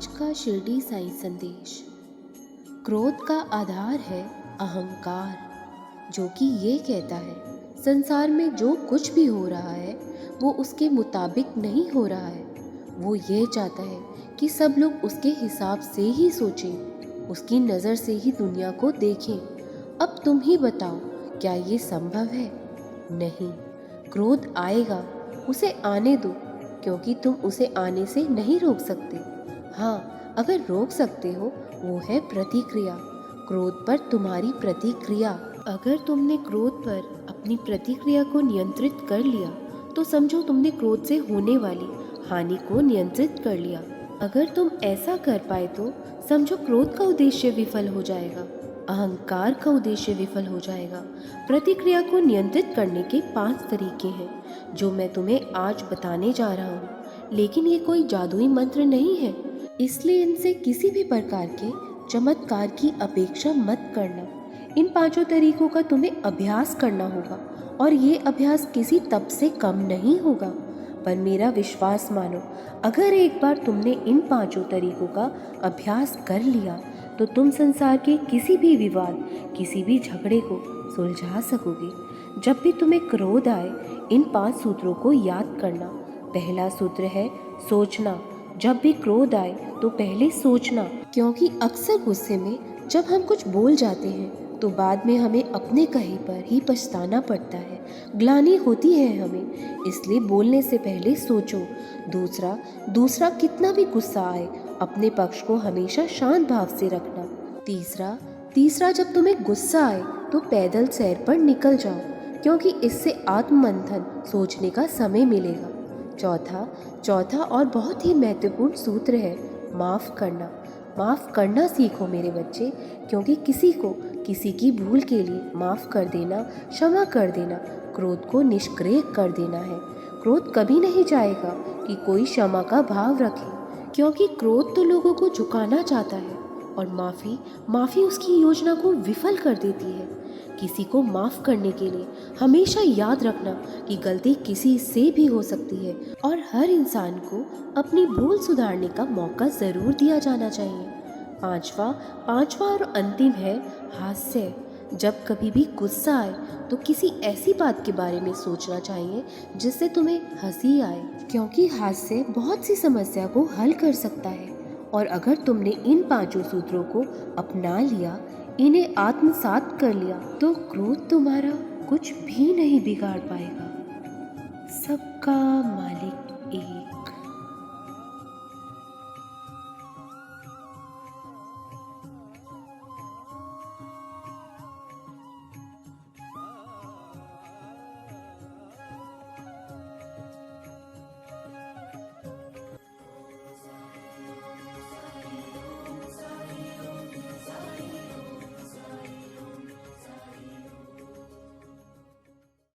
आज का शिरडी साईं संदेश। क्रोध का आधार है अहंकार, जो कि ये कहता है संसार में जो कुछ भी हो रहा है वो उसके मुताबिक नहीं हो रहा है। वो ये चाहता है कि सब लोग उसके हिसाब से ही सोचें, उसकी नज़र से ही दुनिया को देखें। अब तुम ही बताओ, क्या ये संभव है? नहीं। क्रोध आएगा, उसे आने दो, क्योंकि तुम उसे आने से नहीं रोक सकते। हाँ, अगर रोक सकते हो वो है प्रतिक्रिया, क्रोध पर तुम्हारी प्रतिक्रिया। अगर तुमने क्रोध पर अपनी प्रतिक्रिया को नियंत्रित कर लिया तो समझो तुमने क्रोध से होने वाली हानि को नियंत्रित कर लिया। अगर तुम ऐसा कर पाए तो समझो क्रोध का उद्देश्य विफल हो जाएगा, अहंकार का उद्देश्य विफल हो जाएगा। प्रतिक्रिया को नियंत्रित करने के 5 तरीके हैं जो मैं तुम्हें आज बताने जा रहा हूँ, लेकिन ये कोई जादुई मंत्र नहीं है, इसलिए इनसे किसी भी प्रकार के चमत्कार की अपेक्षा मत करना। इन 5 तरीकों का तुम्हें अभ्यास करना होगा और ये अभ्यास किसी तप से कम नहीं होगा। पर मेरा विश्वास मानो, अगर एक बार तुमने इन 5 तरीकों का अभ्यास कर लिया तो तुम संसार के किसी भी विवाद, किसी भी झगड़े को सुलझा सकोगे। जब भी तुम्हें क्रोध आए, इन 5 सूत्रों को याद करना। पहला सूत्र है सोचना। जब भी क्रोध आए तो पहले सोचना, क्योंकि अक्सर गुस्से में जब हम कुछ बोल जाते हैं तो बाद में हमें अपने कहे पर ही पछताना पड़ता है, ग्लानि होती है हमें, इसलिए बोलने से पहले सोचो। दूसरा कितना भी गुस्सा आए अपने पक्ष को हमेशा शांत भाव से रखना। तीसरा जब तुम्हें गुस्सा आए तो पैदल सैर पर निकल जाओ, क्योंकि इससे आत्ममंथन, सोचने का समय मिलेगा। चौथा और बहुत ही महत्वपूर्ण सूत्र है माफ़ करना। माफ़ करना सीखो मेरे बच्चे, क्योंकि किसी की भूल के लिए माफ़ कर देना, क्षमा कर देना, क्रोध को निष्क्रिय कर देना है। क्रोध कभी नहीं चाहेगा कि कोई क्षमा का भाव रखे, क्योंकि क्रोध तो लोगों को झुकाना चाहता है और माफ़ी उसकी योजना को विफल कर देती है। किसी को माफ़ करने के लिए हमेशा याद रखना कि गलती किसी से भी हो सकती है और हर इंसान को अपनी भूल सुधारने का मौका ज़रूर दिया जाना चाहिए। पांचवा और अंतिम है हास्य। जब कभी भी गुस्सा आए तो किसी ऐसी बात के बारे में सोचना चाहिए जिससे तुम्हें हंसी आए, क्योंकि हास्य बहुत सी समस्या को हल कर सकता है। और अगर तुमने इन 5 सूत्रों को अपना लिया, इन्हें आत्मसात कर लिया, तो क्रोध तुम्हारा कुछ भी नहीं बिगाड़ पाएगा। सबका मालिक एक।